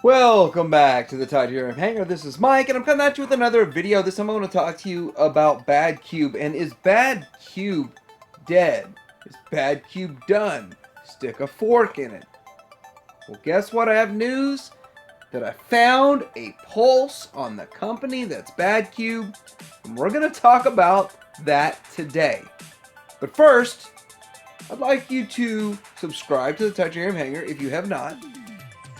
Welcome back to the Takara Hangar. This is Mike, and I'm coming at you with another video. This time I want to talk to you about Badcube. And is Badcube dead? Is Badcube done? Stick a fork in it. Well, guess what? I have news that I found a pulse on the company that's Badcube, and we're going to talk about that today. But first, I'd like you to subscribe to the Takara Hangar if you have not.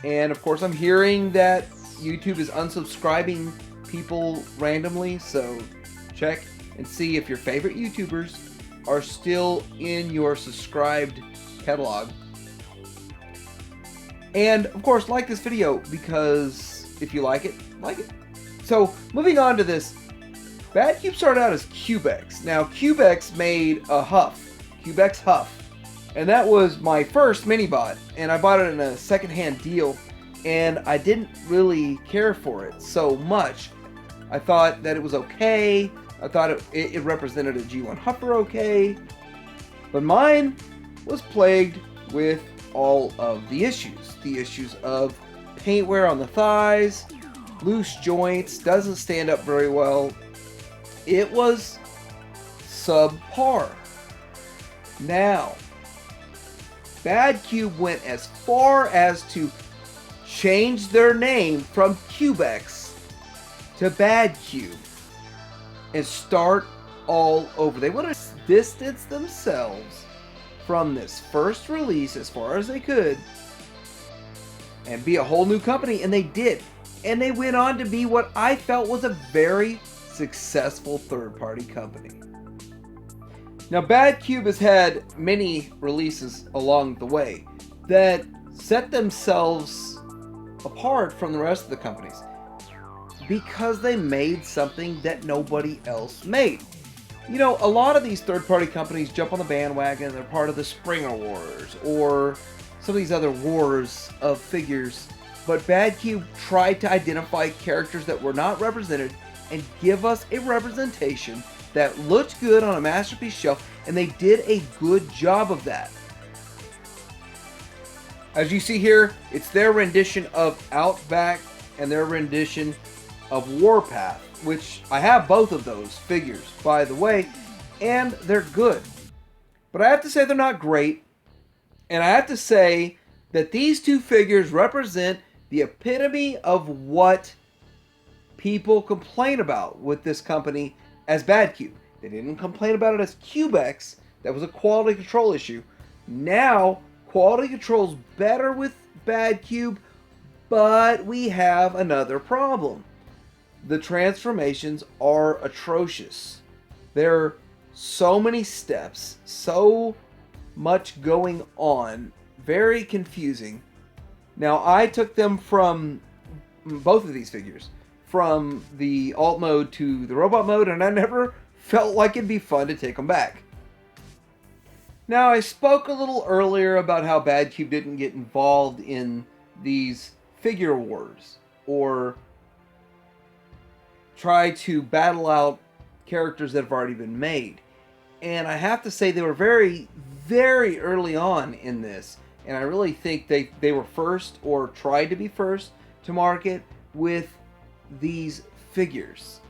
And of course, I'm hearing that YouTube is unsubscribing people randomly, so check and see if your favorite YouTubers are still in your subscribed catalog. And of course, like this video, because if you like it, like it. So, moving on to this, Badcube started out as Cubex. Now, Cubex made a Cubex Huff. And that was my first mini-bot, and I bought it in a second-hand deal, and I didn't really care for it so much. I thought that it was okay, I thought it represented a G1 Huffer okay, but mine was plagued with all of the issues. The issues of paint wear on the thighs, loose joints, doesn't stand up very well. It was subpar. Now, Badcube went as far as to change their name from Cubex to Badcube and start all over. They want to distance themselves from this first release as far as they could and be a whole new company, and they did. And they went on to be what I felt was a very successful third-party company. Now, Badcube has had many releases along the way that set themselves apart from the rest of the companies because they made something that nobody else made. You know, a lot of these third-party companies jump on the bandwagon and they're part of the Springer Wars or some of these other wars of figures, but Badcube tried to identify characters that were not represented and give us a representation that looked good on a Masterpiece shelf, and they did a good job of that. As you see here, it's their rendition of Outback and their rendition of Warpath, which I have both of those figures, by the way, and they're good. But I have to say they're not great, and I have to say that these two figures represent the epitome of what people complain about with this company as Badcube. They didn't complain about it as Cubex. That was a quality control issue. Now, quality control's better with Badcube, but we have another problem. The transformations are atrocious. There are so many steps, so much going on, very confusing. Now, I took them from both of these figures, from the alt mode to the robot mode, and I never felt like it'd be fun to take them back. Now, I spoke a little earlier about how Badcube didn't get involved in these figure wars or try to battle out characters that have already been made. And I have to say they were very, very early on in this, and I really think they were first or tried to be first to market with these figures.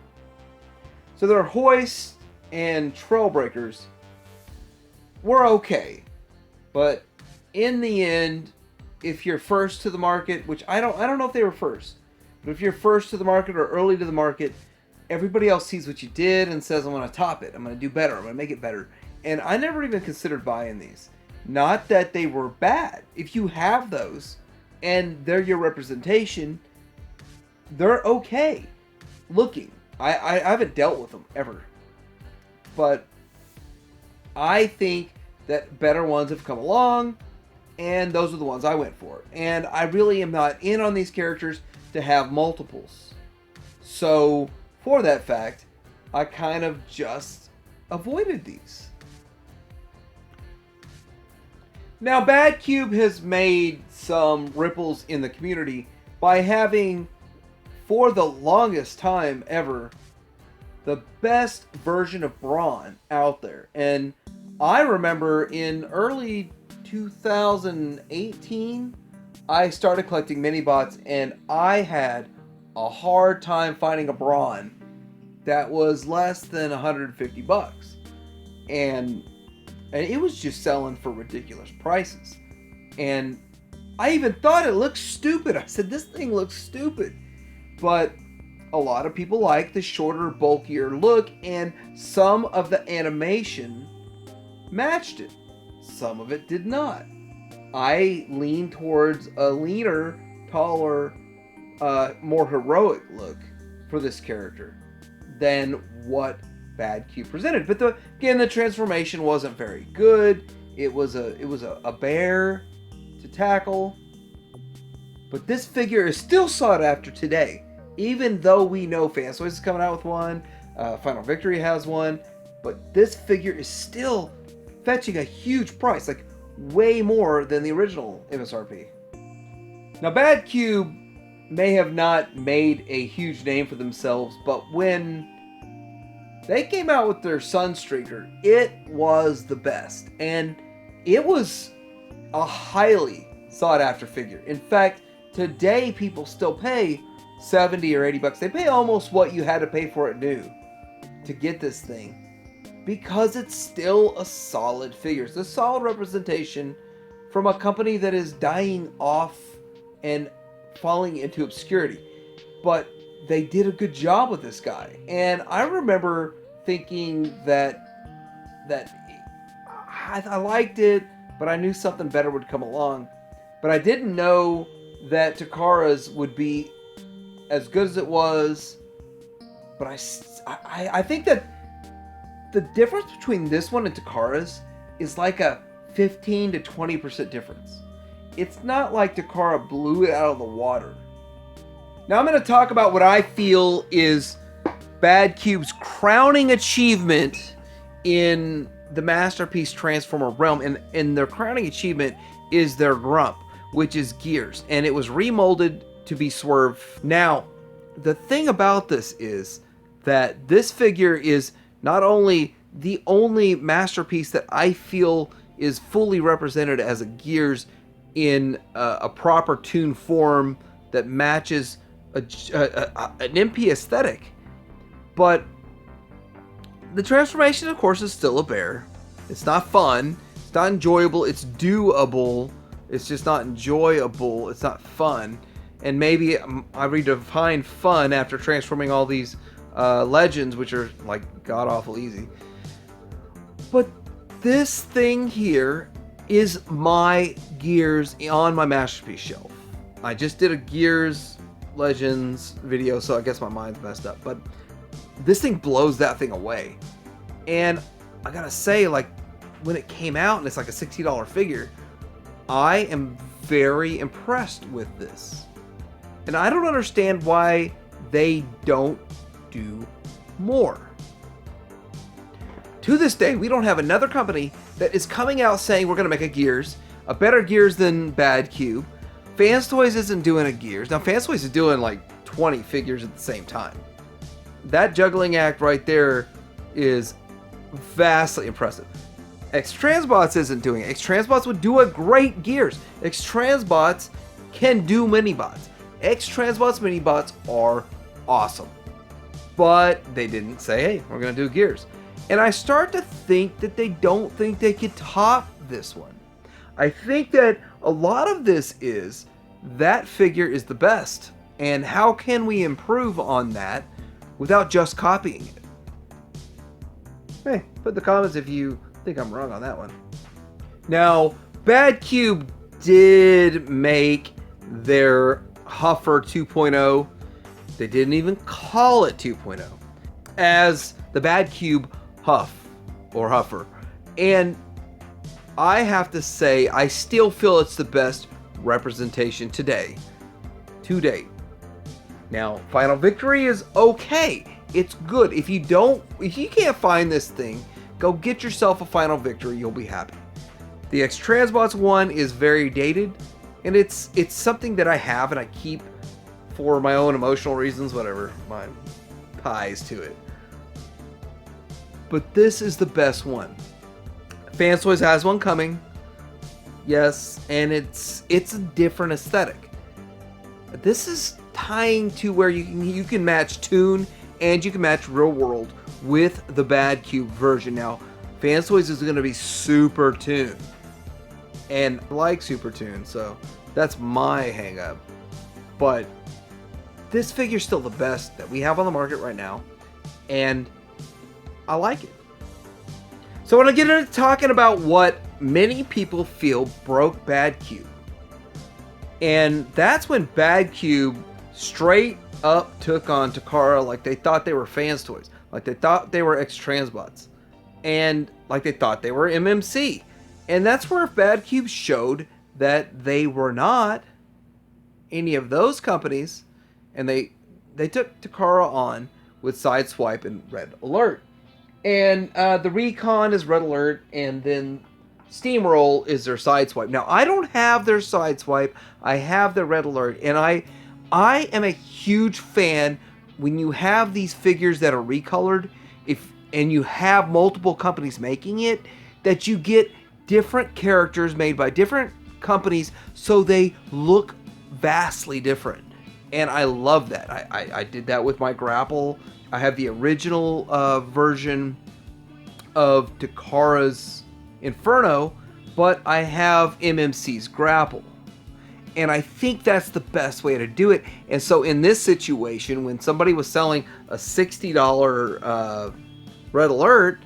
So their Hoist and Trailbreakers were okay, but in the end, if you're first to the market, which I don't know if they were first, but if you're first to the market or early to the market, everybody else sees what you did and says, I'm going to top it, I'm going to do better, I'm going to make it better. And I never even considered buying these. Not that they were bad. If you have those and they're your representation, they're okay looking. I haven't dealt with them ever, but I think that better ones have come along, and those are the ones I went for. And I really am not in on these characters to have multiples. So for that fact, I kind of just avoided these. Now, Badcube has made some ripples in the community by having, for the longest time ever, the best version of Brawn out there. And I remember in early 2018, I started collecting mini bots, and I had a hard time finding a Brawn that was less than 150 bucks. And it was just selling for ridiculous prices. And I even thought it looked stupid. I said, this thing looks stupid. But a lot of people like the shorter, bulkier look, and some of the animation matched it. Some of it did not. I lean towards a leaner, taller, more heroic look for this character than what Badcube presented. But again, the transformation wasn't very good. It was a bear to tackle. But this figure is still sought after today, even though we know Fansoys is coming out with one, Final Victory has one, but this figure is still fetching a huge price, like way more than the original MSRP. Now, Badcube may have not made a huge name for themselves, but when they came out with their Sunstreaker, it was the best, and it was a highly sought after figure. In fact, today people still pay 70 or 80 bucks. They pay almost what you had to pay for it new to get this thing, because it's still a solid figure. It's a solid representation from a company that is dying off and falling into obscurity. But they did a good job with this guy. And I remember thinking that I liked it, but I knew something better would come along. But I didn't know that Takara's would be as good as it was. But I think that the difference between this one and Takara's is like a 15 to 20% difference. It's not like Takara blew it out of the water. Now I'm going to talk about what I feel is Badcube's crowning achievement in the Masterpiece Transformer realm. And their crowning achievement is their Grump, which is Gears. And it was remolded to be Swerve. Now, the thing about this is that this figure is not only the only masterpiece that I feel is fully represented as a Gears in a proper tune form that matches an MP aesthetic, but the transformation, of course, is still a bear. It's not fun. It's not enjoyable. It's doable. It's just not enjoyable. It's not fun. And maybe I redefine fun after transforming all these legends, which are like god-awful easy. But this thing here is my Gears on my Masterpiece shelf. I just did a Gears Legends video, so I guess my mind's messed up. But this thing blows that thing away. And I gotta say, like, when it came out and it's like a $60 figure, I am very impressed with this. And I don't understand why they don't do more. To this day, we don't have another company that is coming out saying we're going to make a Gears, a better Gears than Badcube. Fans Toys isn't doing a Gears. Now, Fans Toys is doing like 20 figures at the same time. That juggling act right there is vastly impressive. X-Transbots isn't doing it. X-Transbots would do a great Gears. X-Transbots can do mini-bots. X-Transbots mini-bots are awesome. But they didn't say, hey, we're going to do Gears. And I start to think that they don't think they could top this one. I think that a lot of this is that figure is the best. And how can we improve on that without just copying it? Hey, put in the comments if you think I'm wrong on that one. Now, Badcube did make their Huffer 2.0. They didn't even call it 2.0 as the Badcube Huff or Huffer. And I have to say, I still feel it's the best representation today. To date. Now, Final Victory is okay. It's good. If you can't find this thing, go get yourself a Final Victory. You'll be happy. The X-Transbots one is very dated, and it's something that I have and I keep for my own emotional reasons, whatever, my ties to it. But this is the best one. Fans Toys has one coming. Yes, and it's a different aesthetic. This is tying to where you can match Toon and you can match Real World with the Badcube version. Now, Fans Toys is going to be Super Toon, and I like Super Toon, so that's my hang up. But this figure's still the best that we have on the market right now, and I like it. So I want to get into talking about what many people feel broke Badcube. And that's when Badcube straight up took on Takara like they thought they were Fans Toys. Like they thought they were X-Transbots. And like they thought they were MMC. And that's where Badcube showed that they were not any of those companies. And they took Takara on with Sideswipe and Red Alert. And the Recon is Red Alert, and then Steamroll is their Sideswipe. Now, I don't have their Sideswipe. I have the Red Alert, and I am a huge fan when you have these figures that are recolored, and you have multiple companies making it, that you get different characters made by different companies, so they look vastly different. And I love that. I did that with my Grapple. I have the original version of Takara's Inferno, but I have MMC's Grapple. And I think that's the best way to do it. And so in this situation, when somebody was selling a $60 Red Alert,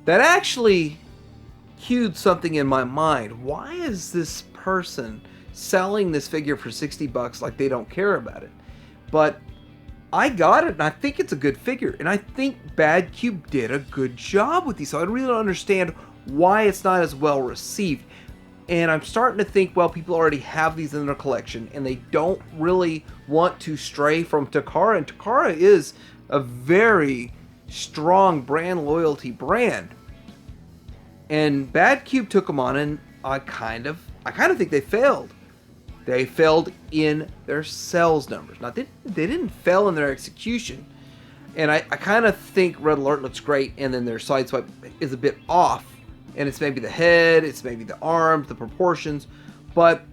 that actually cued something in my mind. Why is this person selling this figure for $60 like they don't care about it? But I got it, and I think it's a good figure. And I think Badcube did a good job with these. So I really don't understand why it's not as well received. And I'm starting to think, well, people already have these in their collection, and they don't really want to stray from Takara. And Takara is a very strong brand loyalty brand. And Badcube took them on, and I kind of think they failed. They failed in their sales numbers. Now, they didn't fail in their execution. And I kind of think Red Alert looks great, and then their Sideswipe is a bit off. And it's maybe the head, it's maybe the arms, the proportions. But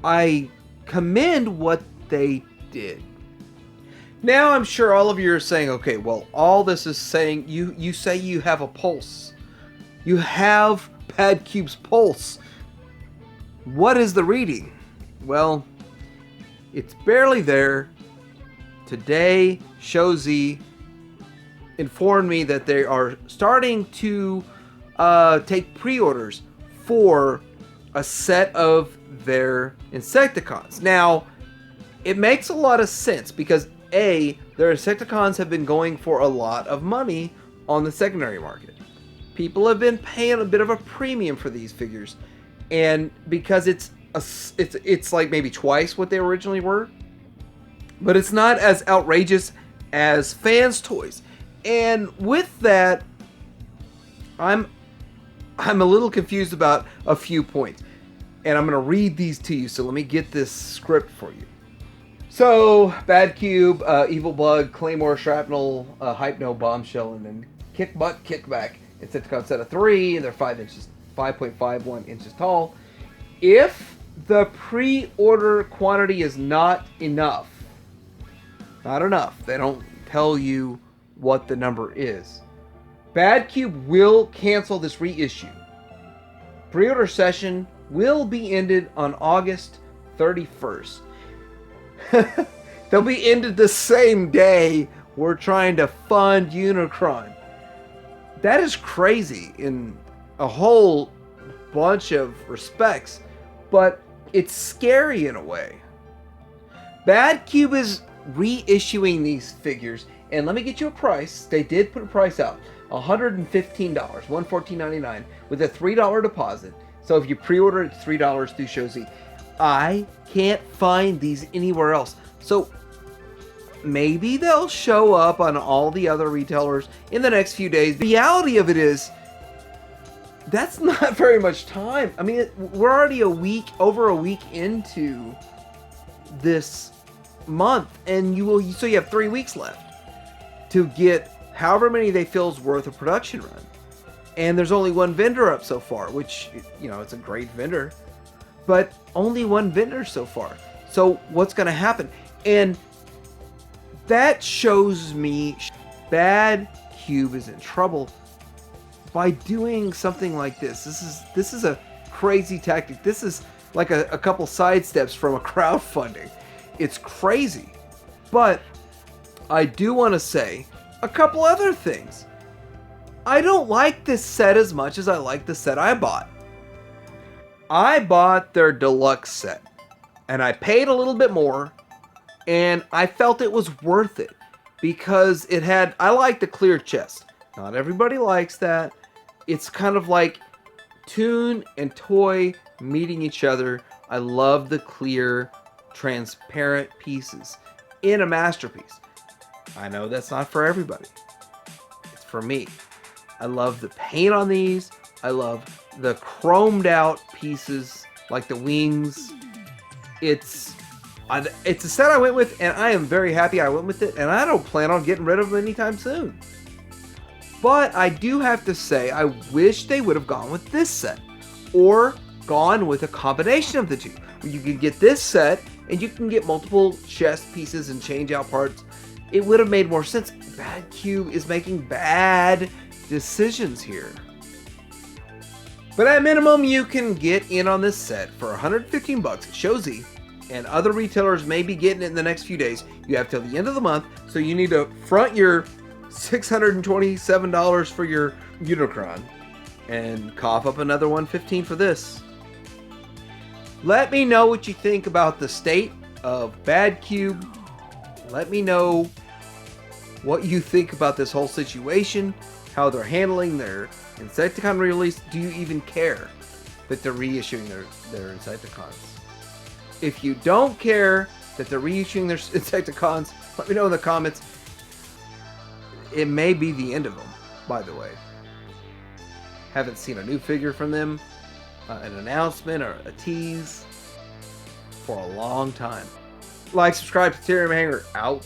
I commend what they did. Now, I'm sure all of you are saying, okay, well, all this is saying, you say you have a pulse. You have Badcube's pulse. What is the reading? Well, it's barely there. Today, Shozi informed me that they are starting to take pre-orders for a set of their Insecticons. Now, it makes a lot of sense because A, their Insecticons have been going for a lot of money on the secondary market. People have been paying a bit of a premium for these figures, and because it's like maybe twice what they originally were, but it's not as outrageous as Fans Toys. And with that, I'm a little confused about a few points, and I'm going to read these to you. So let me get this script for you. So Badcube, Evil Bug, Claymore, Shrapnel, Hypno, Bombshell, and then Kick Butt, Kickback. Insecticon set of 3, and they're 5.51 inches tall. If the pre-order quantity is not enough, they don't tell you what the number is, Badcube will cancel this reissue. Pre-order session will be ended on August 31st. They'll be ended the same day we're trying to fund Unicron. That is crazy in a whole bunch of respects, but it's scary in a way. Badcube is reissuing these figures, and let me get you a price. They did put a price out, $115, $114.99 with a $3 deposit. So if you pre-order, it's $3 through Shozi. I can't find these anywhere else. So maybe they'll show up on all the other retailers in the next few days. The reality of it is, that's not very much time. I mean, we're already over a week into this month, and so you have 3 weeks left to get however many they feel is worth a production run. And there's only one vendor up so far, which, you know, it's a great vendor. But only one vendor so far. So what's going to happen? And that shows me Badcube is in trouble by doing something like this. This is a crazy tactic. This is like a couple sidesteps from a crowdfunding. It's crazy. But I do want to say a couple other things. I don't like this set as much as I like the set I bought. I bought their deluxe set, and I paid a little bit more, and I felt it was worth it because it had, I like the clear chest. Not everybody likes that. It's kind of like Toon and Toy meeting each other. I love the clear, transparent pieces in a masterpiece. I know that's not for everybody. It's for me. I love the paint on these. I love the chromed out pieces, like the wings. It's a set I went with, and I am very happy I went with it, and I don't plan on getting rid of them anytime soon. But I do have to say, I wish they would have gone with this set, or gone with a combination of the two. You can get this set, and you can get multiple chest pieces and change out parts. It would have made more sense. Badcube is making bad decisions here. But at minimum, you can get in on this set for 115 bucks at ShowZ, and other retailers may be getting it in the next few days. You have till the end of the month, so you need to front your $627 for your Unicron and cough up another $115 for this. Let me know what you think about the state of Badcube. Let me know what you think about this whole situation, how they're handling their Insecticon release. Do you even care that they're reissuing their Insecticons? If you don't care that they're reissuing their Insecticons, let me know in the comments. It may be the end of them, by the way. Haven't seen a new figure from them, an announcement or a tease for a long time. Like, subscribe to Terrarium Hanger out.